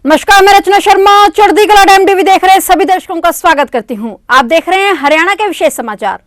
नमस्कार, मैं रचना शर्मा चढ़ती कला डैम टीवी देख रहे सभी दर्शकों का स्वागत करती हूं। आप देख रहे हैं हरियाणा के विशेष समाचार।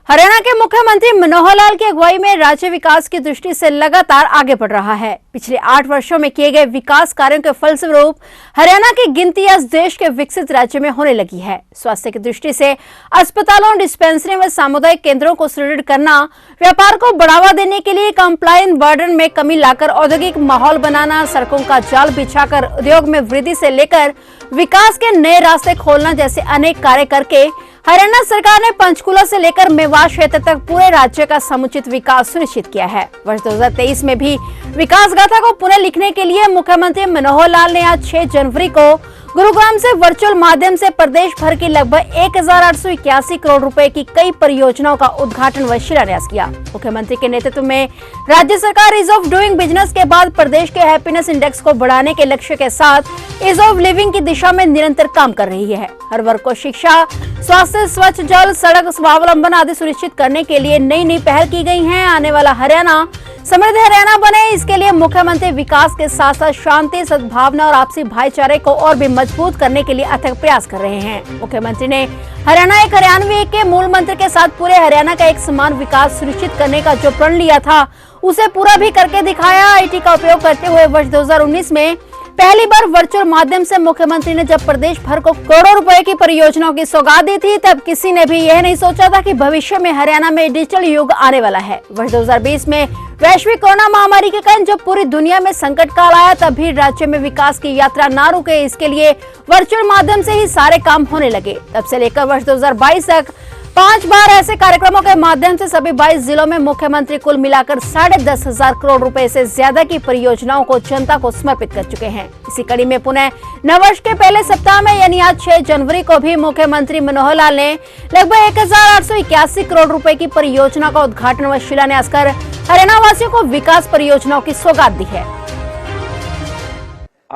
हरियाणा के मुख्यमंत्री मनोहर लाल की अगुवाई में राज्य विकास की दृष्टि से लगातार आगे बढ़ रहा है। पिछले 8 वर्षों में किए गए विकास कार्यों के फलस्वरूप हरियाणा की गिनती आज देश के विकसित राज्य में होने लगी है। स्वास्थ्य की दृष्टि से अस्पतालों, डिस्पेंसरी व सामुदायिक केंद्रों को सुदृढ़ करना, व्यापार को बढ़ावा देने के लिए कंप्लायंस बर्डन में कमी लाकर औद्योगिक माहौल बनाना, सड़कों का जाल बिछाकर उद्योग में वृद्धि से लेकर विकास के नए रास्ते खोलना जैसे अनेक कार्य करके हरियाणा सरकार ने पंचकूला से लेकर मेवात क्षेत्र तक पूरे राज्य का समुचित विकास सुनिश्चित किया है। वर्ष 2023 में भी विकास गाथा को पुनः लिखने के लिए मुख्यमंत्री मनोहर लाल ने आज 6 जनवरी को गुरुग्राम से वर्चुअल माध्यम से प्रदेश भर की लगभग 1881 करोड़ रुपए की कई परियोजनाओं का उद्घाटन व शिलान्यास किया। मुख्यमंत्री के नेतृत्व में राज्य सरकार ईज ऑफ डूइंग बिजनेस के बाद प्रदेश के हैप्पीनेस इंडेक्स को बढ़ाने के लक्ष्य के साथ ईज ऑफ लिविंग की दिशा में निरंतर काम कर रही है। हर वर्ग को शिक्षा, स्वास्थ्य, स्वच्छ जल, सड़क, स्वावलंबन आदि सुनिश्चित करने के लिए नई नई पहल की गई हैं। आने वाला हरियाणा समृद्ध हरियाणा बने, इसके लिए मुख्यमंत्री विकास के साथ साथ शांति, सद्भावना और आपसी भाईचारे को और भी मजबूत करने के लिए अथक प्रयास कर रहे हैं। मुख्यमंत्री ने हरियाणा एक हरियाणवी के मूल मंत्र के साथ पूरे हरियाणा का एक समान विकास सुनिश्चित करने का जो प्रण लिया था उसे पूरा भी करके दिखाया। आईटी का उपयोग करते हुए वर्ष 2019 में पहली बार वर्चुअल माध्यम से मुख्यमंत्री ने जब प्रदेश भर को करोड़ों रुपए की परियोजनाओं की सौगात दी थी, तब किसी ने भी यह नहीं सोचा था कि भविष्य में हरियाणा में डिजिटल युग आने वाला है। वर्ष 2020 में वैश्विक कोरोना महामारी के कारण जब पूरी दुनिया में संकट काल आया, तब भी राज्य में विकास की यात्रा न रुके, इसके लिए वर्चुअल माध्यम से ही सारे काम होने लगे। तब से लेकर वर्ष 2022 तक 5 बार ऐसे कार्यक्रमों के माध्यम से सभी 22 जिलों में मुख्यमंत्री कुल मिलाकर 10,500 करोड़ रुपए से ज्यादा की परियोजनाओं को जनता को समर्पित कर चुके हैं। इसी कड़ी में पुनः नववर्ष के पहले सप्ताह में यानी आज 6 जनवरी को भी मुख्यमंत्री मनोहर लाल ने लगभग 1881 करोड़ रुपए की परियोजना का उद्घाटन व शिलान्यास कर हरियाणा वासियों को विकास परियोजनाओं की सौगात दी है।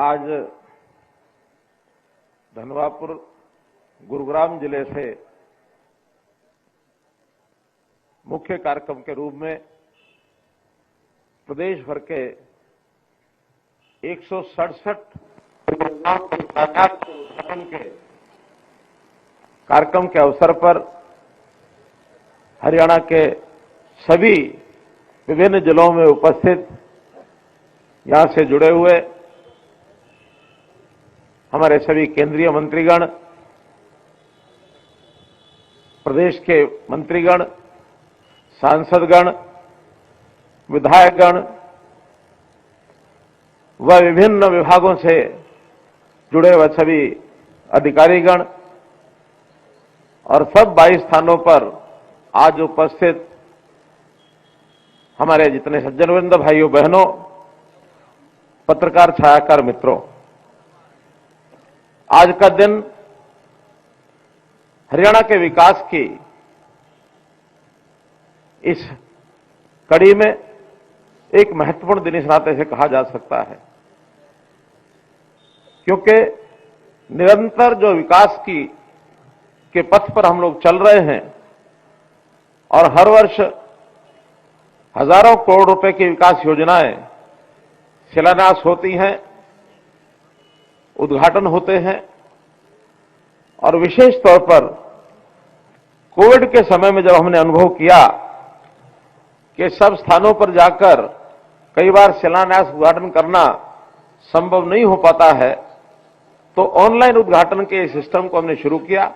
आज धनवापुर गुरुग्राम जिले से मुख्य कार्यक्रम के रूप में प्रदेश भर के 167 के कार्यक्रम के अवसर पर हरियाणा के सभी विभिन्न जिलों में उपस्थित यहां से जुड़े हुए हमारे सभी केंद्रीय मंत्रीगण, प्रदेश के मंत्रीगण, सांसदगण, विधायकगण व विभिन्न विभागों से जुड़े हुए सभी अधिकारीगण और सब 22 स्थानों पर आज उपस्थित हमारे जितने सज्जनवृंद भाइयों बहनों, पत्रकार छायाकार मित्रों, आज का दिन हरियाणा के विकास की इस कड़ी में एक महत्वपूर्ण दिन इस नाते से कहा जा सकता है, क्योंकि निरंतर जो विकास के पथ पर हम लोग चल रहे हैं और हर वर्ष हजारों करोड़ रुपए की विकास योजनाएं शिलान्यास होती हैं, उद्घाटन होते हैं और विशेष तौर पर कोविड के समय में जब हमने अनुभव किया कि सब स्थानों पर जाकर कई बार शिलान्यास उद्घाटन करना संभव नहीं हो पाता है, तो ऑनलाइन उद्घाटन के सिस्टम को हमने शुरू किया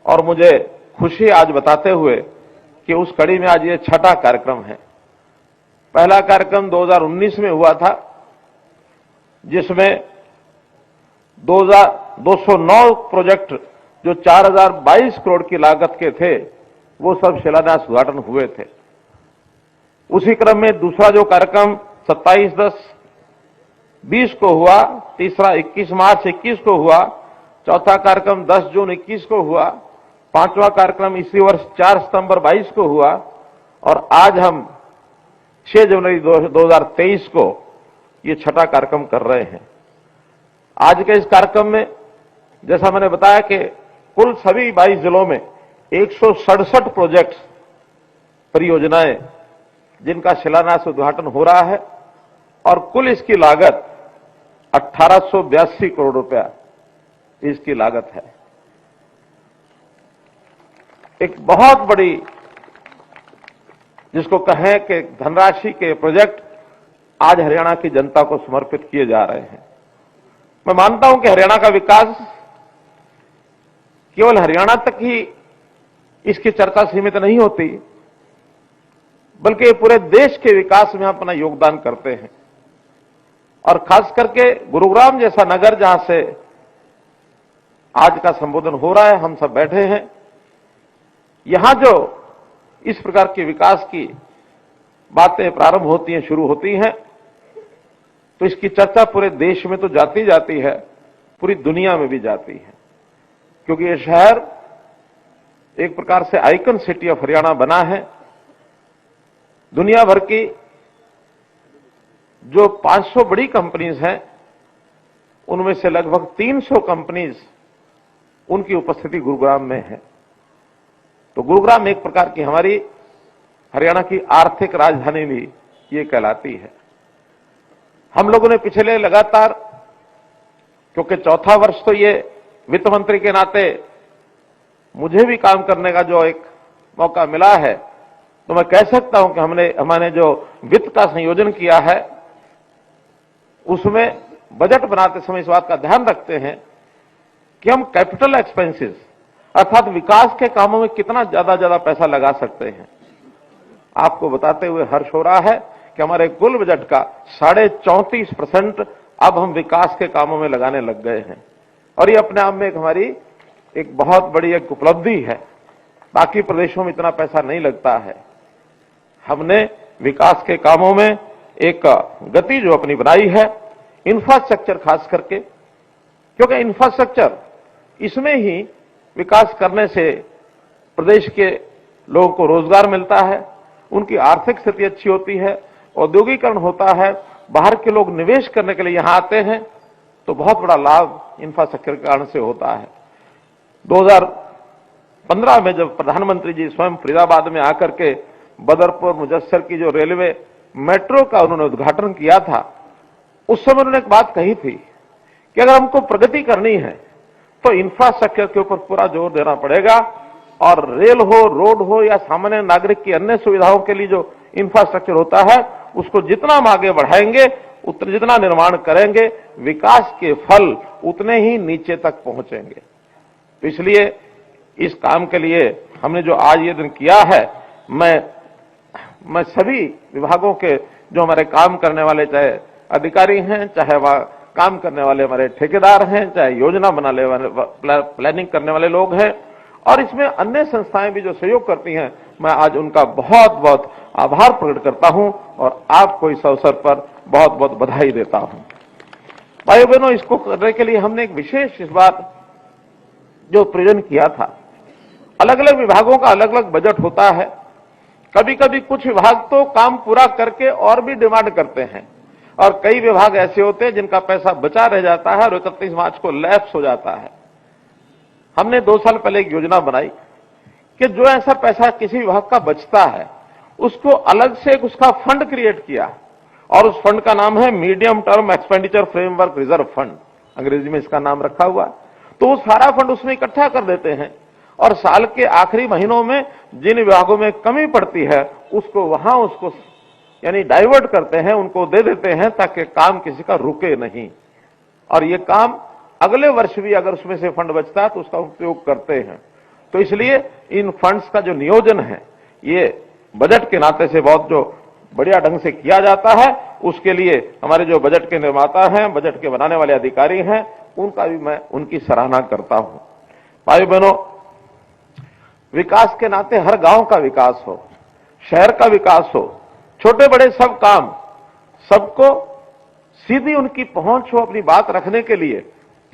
और मुझे खुशी आज बताते हुए कि उस कड़ी में आज ये 6ठा कार्यक्रम है। पहला कार्यक्रम 2019 में हुआ था, जिसमें 209 प्रोजेक्ट जो 4022 करोड़ की लागत के थे वो सब शिलान्यास उद्घाटन हुए थे। उसी क्रम में दूसरा जो कार्यक्रम 27/10/20 को हुआ, तीसरा 21 मार्च 21 को हुआ, चौथा कार्यक्रम 10 जून 21 को हुआ, पांचवा कार्यक्रम इसी वर्ष 4 सितंबर 22 को हुआ और आज हम 6 जनवरी 2023 को ये 6ठा कार्यक्रम कर रहे हैं। आज के इस कार्यक्रम में जैसा मैंने बताया कि कुल सभी 22 जिलों में 167 प्रोजेक्ट्स, परियोजनाएं जिनका शिलान्यास उद्घाटन हो रहा है और कुल इसकी लागत 1882 करोड़ रुपया इसकी लागत है। एक बहुत बड़ी, जिसको कहें कि धनराशि के प्रोजेक्ट आज हरियाणा की जनता को समर्पित किए जा रहे हैं। मैं मानता हूं कि हरियाणा का विकास केवल हरियाणा तक ही इसकी चर्चा सीमित नहीं होती, बल्कि पूरे देश के विकास में अपना योगदान करते हैं। और खास करके गुरुग्राम जैसा नगर, जहां से आज का संबोधन हो रहा है, हम सब बैठे हैं, यहां जो इस प्रकार के विकास की बातें प्रारंभ होती हैं, शुरू होती हैं, तो इसकी चर्चा पूरे देश में तो जाती है, पूरी दुनिया में भी जाती है। क्योंकि ये शहर एक प्रकार से आइकन सिटी ऑफ हरियाणा बना है। दुनिया भर की जो 500 बड़ी कंपनीज हैं, उनमें से लगभग 300 कंपनीज, उनकी उपस्थिति गुरुग्राम में है। तो गुरुग्राम एक प्रकार की हमारी हरियाणा की आर्थिक राजधानी भी ये कहलाती है। हम लोगों ने पिछले लगातार, क्योंकि चौथा वर्ष तो ये वित्त मंत्री के नाते मुझे भी काम करने का जो एक मौका मिला है, तो मैं कह सकता हूं कि हमने जो वित्त का संयोजन किया है, उसमें बजट बनाते समय इस बात का ध्यान रखते हैं कि हम कैपिटल एक्सपेंसेस अर्थात विकास के कामों में कितना ज्यादा पैसा लगा सकते हैं। आपको बताते हुए हर्ष हो रहा है कि हमारे कुल बजट का 34.5% अब हम विकास के कामों में लगाने लग गए हैं। और ये अपने आप में हमारी एक बहुत बड़ी एक उपलब्धि है। बाकी प्रदेशों में इतना पैसा नहीं लगता है। हमने विकास के कामों में एक गति जो अपनी बनाई है, इंफ्रास्ट्रक्चर खास करके, क्योंकि इंफ्रास्ट्रक्चर, इसमें ही विकास करने से प्रदेश के लोगों को रोजगार मिलता है, उनकी आर्थिक स्थिति अच्छी होती है, औद्योगिकरण होता है, बाहर के लोग निवेश करने के लिए यहां आते हैं, तो बहुत बड़ा लाभ इंफ्रास्ट्रक्चर के कारण से होता है। 2015 में जब प्रधानमंत्री जी स्वयं फरीदाबाद में आकर के बदरपुर मुजस्सर की जो रेलवे मेट्रो का उन्होंने उद्घाटन किया था, उस समय उन्होंने एक बात कही थी कि अगर हमको प्रगति करनी है तो इंफ्रास्ट्रक्चर के ऊपर पूरा जोर देना पड़ेगा, और रेल हो, रोड हो या सामान्य नागरिक की अन्य सुविधाओं के लिए जो इंफ्रास्ट्रक्चर होता है, उसको जितना हम आगे बढ़ाएंगे, जितना निर्माण करेंगे, विकास के फल उतने ही नीचे तक पहुंचेंगे। तो इसलिए इस काम के लिए हमने जो आज ये दिन किया है, मैं सभी विभागों के जो हमारे काम करने वाले, चाहे अधिकारी हैं, चाहे वह काम करने वाले हमारे ठेकेदार हैं, चाहे योजना बनाने वाले, प्लानिंग करने वाले लोग हैं, और इसमें अन्य संस्थाएं भी जो सहयोग करती हैं, मैं आज उनका बहुत बहुत आभार प्रकट करता हूं और आपको इस अवसर पर बहुत बहुत बधाई देता हूं। भाइयों बहनों, इसको करने के लिए हमने एक विशेष इस बार जो प्रयोजन किया था, अलग अलग विभागों का अलग अलग बजट होता है। कभी कभी कुछ विभाग तो काम पूरा करके और भी डिमांड करते हैं, और कई विभाग ऐसे होते हैं जिनका पैसा बचा रह जाता है और 31 मार्च को लैप्स हो जाता है। हमने 2 साल पहले एक योजना बनाई कि जो ऐसा पैसा किसी विभाग का बचता है, उसको अलग से उसका फंड क्रिएट किया, और उस फंड का नाम है medium term expenditure framework reserve fund, अंग्रेजी में इसका नाम रखा हुआ। तो वो सारा फंड उसमें इकट्ठा कर देते हैं, और साल के आखिरी महीनों में जिन विभागों में कमी पड़ती है, उसको यानी डाइवर्ट करते हैं, उनको दे देते हैं, ताकि काम किसी का रुके नहीं, और ये काम अगले वर्ष भी अगर उसमें से फंड बचता है तो उसका उपयोग करते हैं। तो इसलिए इन फंड्स का जो नियोजन है, ये बजट के नाते से बहुत जो बढ़िया ढंग से किया जाता है, उसके लिए हमारे जो बजट के निर्माता हैं, बजट के बनाने वाले अधिकारी हैं, उनका भी मैं उनकी सराहना करता हूं। भाइयों बहनों, विकास के नाते हर गांव का विकास हो, शहर का विकास हो, छोटे बड़े सब काम, सबको सीधी उनकी पहुंच हो अपनी बात रखने के लिए,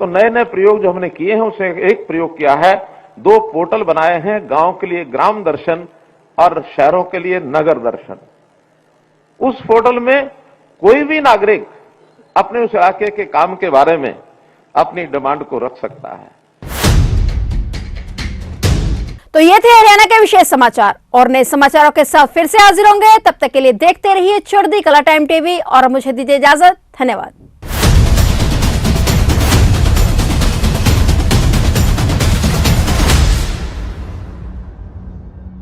तो नए नए प्रयोग जो हमने किए हैं, उसमें एक प्रयोग किया है, 2 पोर्टल बनाए हैं, गांव के लिए ग्राम दर्शन और शहरों के लिए नगर दर्शन। उस पोर्टल में कोई भी नागरिक अपने उस इलाके के काम के बारे में अपनी डिमांड को रख सकता है। तो ये थे हरियाणा के विशेष समाचार और नए समाचारों के साथ फिर से हाजिर होंगे। तब तक के लिए देखते रहिए चढ़ती कला टाइम टीवी और मुझे दीजिए इजाजत। धन्यवाद।